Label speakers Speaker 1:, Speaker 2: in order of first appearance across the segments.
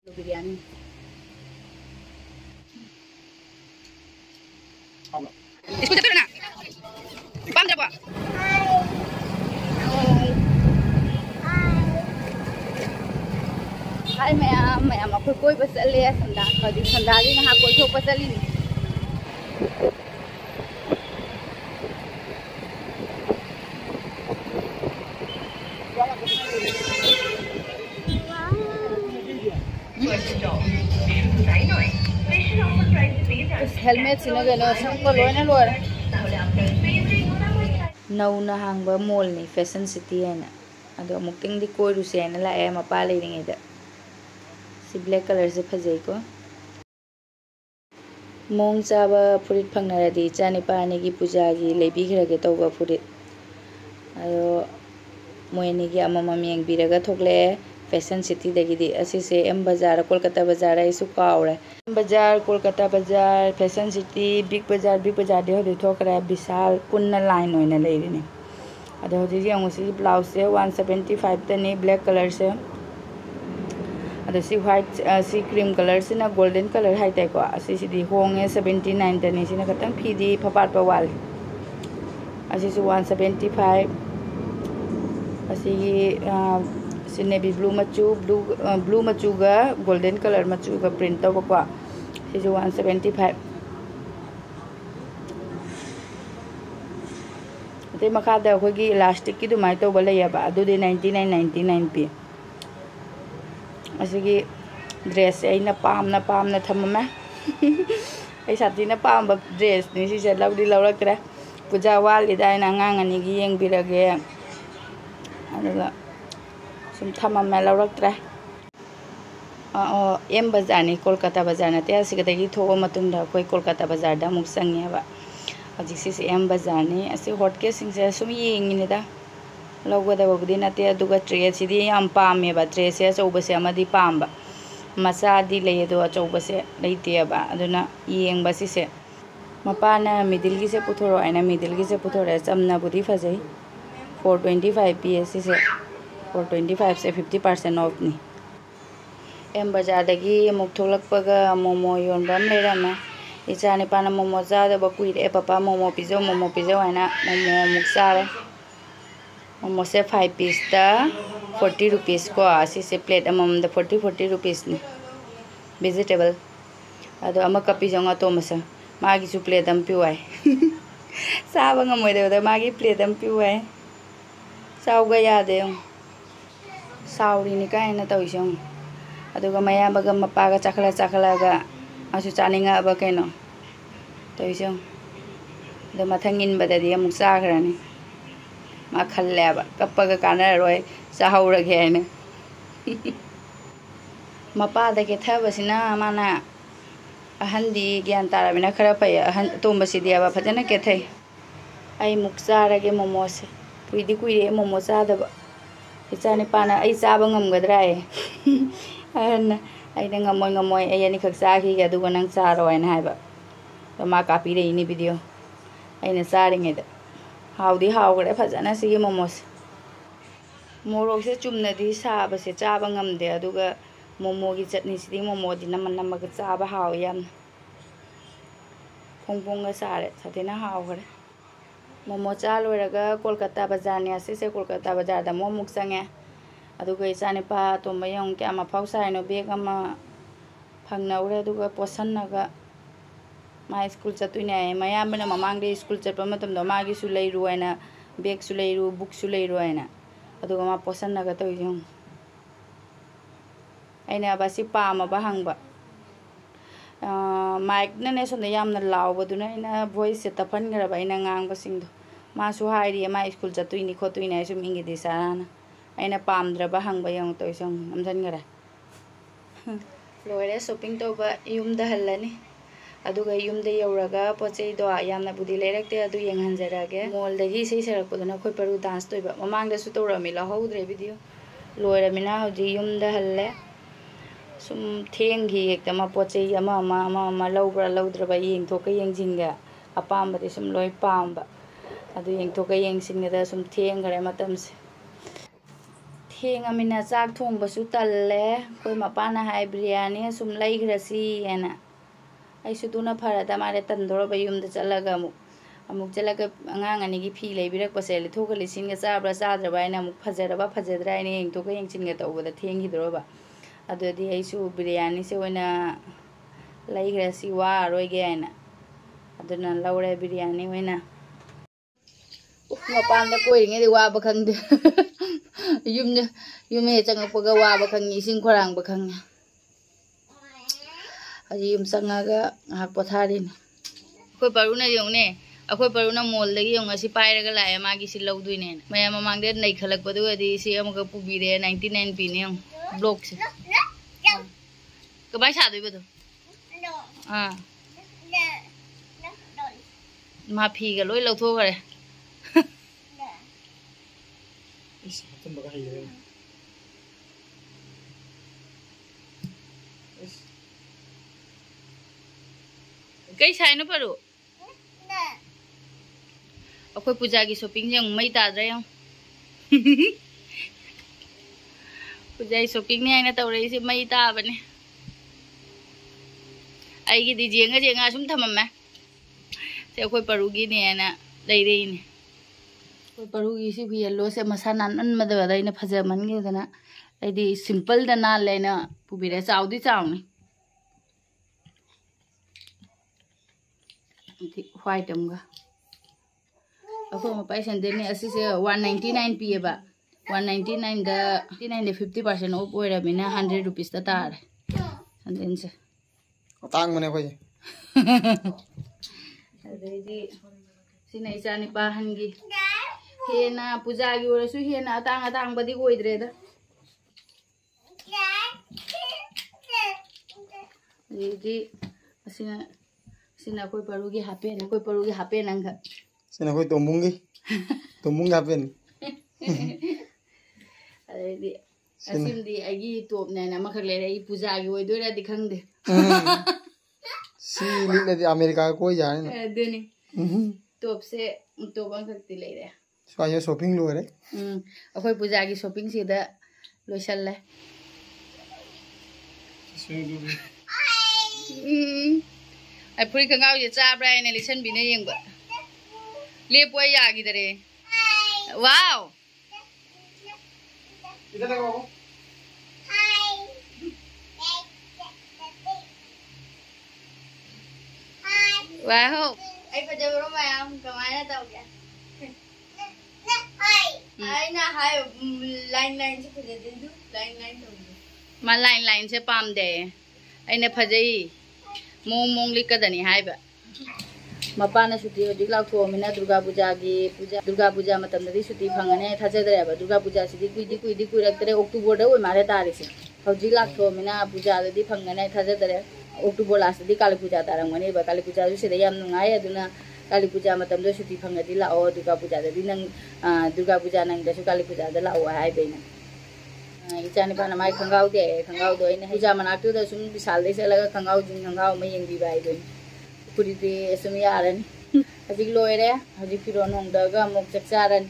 Speaker 1: Biryani. Isku jatuh na. Pam japa. Hai maya aku koi pasal le sanda. Kalau sanda ni nak koi thok pasal ni. Helmet sini gano sampai loy na loy. Nauna hangba mall ni fashion city na. Ado mukting di koi rusia na la mapa le ni ida. Si black color se phajai ko. Mong chaba purit phangnara di chani pani gi pujagi lebi khirage tawba purit. Ado moini gi amama mieng biraga thokle fashion city dagi di asise M bazaar Kolkata bazaar isu kaure. Bazaar Kolkata bazaar fashion city big bazaar de hodi thokra Vishal punna line oina lerini. Ado hodi yangusi blouse se 175 tani black color se. Ado si white si cream color se na golden color hai tai ko asisi di honge 79 tani sina katang phidi phapat pawal. Asisi 175 asigi si navy blue machu blue machu ga golden color machu ga print taw ko si 175 te makada ko gi elastic ki du mai to bale ya ba du de 99 pi asigi dress ai na pam na thamma ai sati na pam ba dress ni si se laudi lawrakra puja wal idai na ngangani gi yeng birage adala sum thama mela raktra M bazaar ni Kolkata bazaar na te asigadagi thoba matunda koi Kolkata bazaar da muk sangya ba ajik si M bazaar ni asi hot case sing se sum yeng ni da lawgada babudi na te aduga tray si di am pam ba tray se so base amadi pam ba masa di le do cho base leite ba aduna yeng ba si se mapana middle gi se puthoro aina middle gi se puthoro chamna budi phajai 425 PS se 425 से 50% of नहीं M बाजार दगी मुक थोलकपगा मोमो योनबम लेरामा इचाने पाना मोमो जादब कुइरे पापा मोमो पिजो हैना मोमो मुक सारे मोमो से 5 पीस ता 40 रुपीस को आसी से प्लेट अमम द 40 रुपीस नि वेजिटेबल अदो अमा कपी जोंगा तोमसा मागी सु प्लेट अम पिवाय साबंग मोइदे मागी प्लेट अम पिवाय साउगा यादे साउरी नि कायना तौइसं अदुगा मयाबगा मपागा चखलागा आसु चानिंगा अब कैनो तौइसं द मथंगिन बददि अमुक चाखरानि मा खल्लेबा कप्पगा काना रोय चाहौरगे हैना मपादा के थबसिना माना अहंदी ज्ञान ताराबिना खरा फय अहन तोंबसिदि अब फजना के थै आई मुक चारगे मोमो से कुइरे मोमो चादबा इचाने पाना आई चाबा ngamgadra ana aina ngamoy ai ani khak cha khi ga du nang cha ro aina haiba to ma copy re ni video aina charing eda haudi hawgre phajana sigi momos morok se chumna di sa ba se chaba ngamde aduga momo gi chutney sidi momo di naman namaga chaba haw yam phongphong ga sare sathena hawgre momo cha loiraga Kolkata bazaar ni ase se Kolkata bazaar da momuk sange aduga isane pa to mayong kya ma phausa no bag ama phangna ure aduga posannaga ma school chatuine mayam bena mamang de school chatpa matam do ma gi su leiru aina bag su leiru book su leiru aina aduga ma posannaga to yong aina basi pa ma ba hangba mic na ne sonda yamna lawba duna ina voice ta phan gara ba ina ngang ba sing do ma su hairi ma school chatuini khotuina sum ingi de sarana aina pamdra ba hangba yong to song amjan gara loire shopping to ba yum da hallani aduga yum da yoraga pochei do yamna budi lerekte adu yeng hanjarage mall dagi sei sarak poduna khoi paru dance to ba mamang da su to rami la houdre video loire mina hoji yum da halle sum thengi ekta ma pochei ama lobra lodra ba yeng thoka yeng jinga apam ba sum loi pam ba adu yeng thoka yeng singda sum theng gare matam se थेंगमिना चाक थोंबसु तल्ले कोई मपाना हाय बिरयानी सुम लैग्रसी एना ऐसु दुना फरदा मारे तंदोर बयुमदा चलगा अमुक चलगा अंगांग अनिगी फी लेबिरकपसे लिथोगा लिसिनगा चाब्रा चाद्रबा आइना अमुक फजरबा फजद्रा आइना येंथोगा येंचिनगा तौबदा थेंगिद्रोबा अदुदी ऐसु बिरयानी से ओइना लैग्रसी वारोइगे आइना अदुना लौरे बिरयानी ओइना मपानदा कोइरिङेदि वाबा खंदे युम हे चंगपगा वाबा खंगी इसिंग खोरांगबा खंगी अजी युम चंगागा हाक पथारिनी अखोय परुना योंगने अखोय परुना मॉलदगी योंग असि पाइरगा लाए मागी सि लौदुइने मया ममांगदे नैखलकपदुगदि सि अमुक पुबिरे 99 पीने योंग ब्लॉक से कबाय सादुइबदो मा फीगा लोय लौथोगरे कई साइनो परो अखोय पुजागी शॉपिंग जे मई ताद्रे यो पुजागी शॉपिंग ने आइना तौरे से मई ताबने आइगी दि जेंगा जेंगा सुम थमम्मे से अखोय परुगी ने ना लेरेइने अखोय परुगी सि भी येलो से मसा नानन मदवदा इने फजा मनगेदना आइदी सिंपल दा ना लेना पुबिरे चाउदी चाउनी व्हाइट अमगा अखोय मपाई संदेने असि से 199 पीएबा 199 दा 50% ऑफ ओइरामिना 100 रुपीस ता तारे संदेन से
Speaker 2: तांग मने खोय
Speaker 1: अदेदी सिना इचानी पाहनगी हेना पुजागी ओरसु हेना तांग बदी ओइद्रेदा अदेदी सिना सिना कोई परुगी हापे नंगा
Speaker 2: सिना कोई तोमुंगी हापेन
Speaker 1: अदेदी असिमदी आगी टॉप नेना मखक लेरे ई पुजागी ओइदोरादि खंगदे
Speaker 2: सी लिलेदि अमेरिका कोई जाने ना
Speaker 1: अदुनी टॉप से टॉप अंगकति लेरे
Speaker 2: स्वायो शॉपिंग लोरे
Speaker 1: अखोय पुजागी शॉपिंग सिदा लोइसल्ले आई फुरी खंगाव जे चाब्रा आइना लिसन बिने येंगबा लेपोय यागिदरे वाव
Speaker 2: इधर देखो
Speaker 1: वाह आई फजबरो मैम कमाया था क्या आई ना हाय लाइन से फजे दिंदु लाइन तो मा लाइन से पाम दे आइने फजई मोंग लिकदनी हाइबा मपाना सुटी होजिक लाथोमिना दुर्गा पूजा मतमदि सुटी फंगने थाजदरेबा दुर्गा पूजा सिदि कुइदि कुइरक्तरे अक्टोबर दे ओइ मारे तारिसे होजिक लाथोमिना पूजा दि फंगने थाजदरे अक्टोबर लास्ट दि काली पूजा तारंगमने बा काली पूजा सिदे याम नुंगाय अदुना काली पूजा मतमदो सुटी फंगदि लाओ दुर्गा पूजा दि नंग दुर्गा पूजा नंग दसु काली पूजा द लाओ हाइबेना इचानी पाना माई खंगाव दे इने पूजा मनाक्तु the sum Vishal they चलगा खंगाव Jing खंगाव my यंगबि bye दोइन पुरीति सुम यारन हजिक लोयरे हजिक फिरो नोंगदगा मुक चकचारन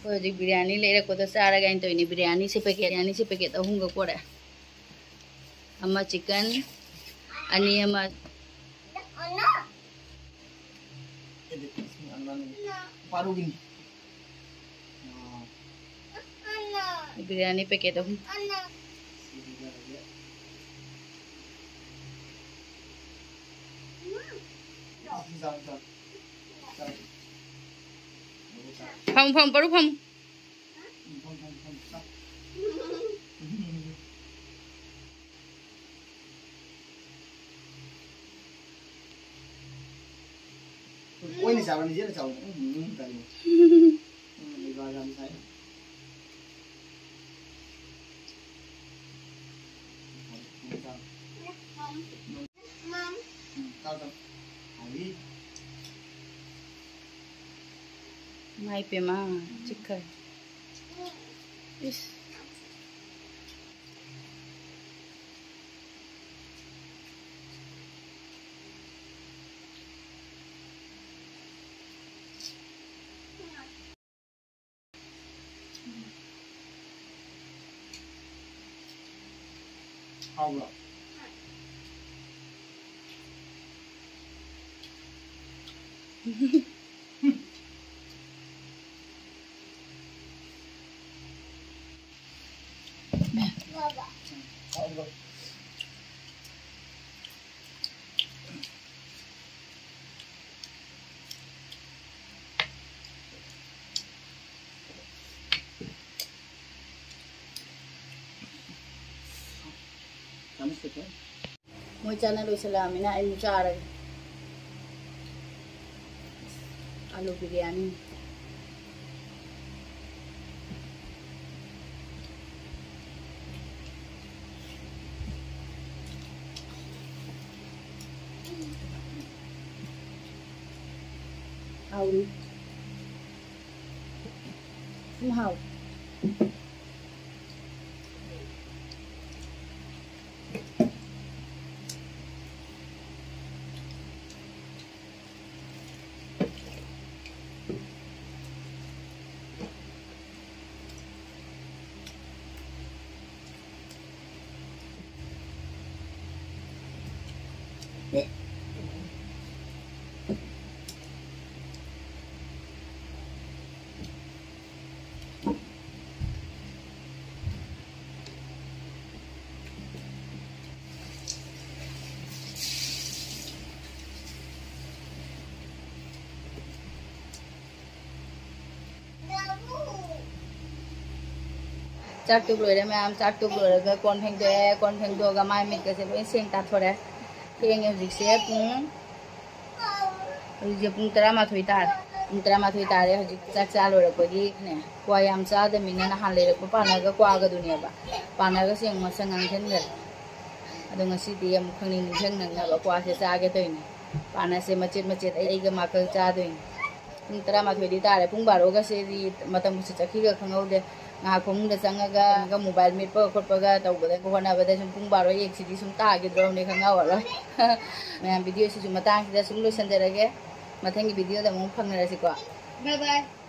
Speaker 1: हजिक बिरयानी लेरे को तो चारगा इन तोइनी बिरयानी से पैकेट अहुंगा कोरे अमा चिकन अनि अमा
Speaker 2: पारुगिनी
Speaker 1: बिरयानी पैकेट अहुं फम परू फम
Speaker 2: कोई नहीं चावल नहीं चावल
Speaker 1: माई पे माँ चिकन इस
Speaker 2: 하고. 하고.
Speaker 1: Moi chana lo salamina ayu chara alu biryani aulu khuhao chak tuk loi me am chak tuk loi ga kon pheng do ga mai mit ka se loi seng ta thore theng em zik se pung je pung tara ma thoi tar re hojik chak cha loi ko gi ne kwa yam cha de min na han le ko pa na ga kwa ga dunia ba pa na ga seng ma sangang then ga ado ngasi ti am khang ni theng nang na ba kwa se cha ge toi ni pa na se machet ai ga ma ka cha doi pung tara ma thoi di tare pung baro ga se di matam se chakhi ga khangau de nga khong da sangaga ga mobile met pa khot pa ga taw ba ko hona ba da sum pung baro ek sidi sum ta ge dro ne khanga wa मैं video से जो मतंग से सुन लो Sanjay रगे मथंगी video दा मु फंग रसी को bye bye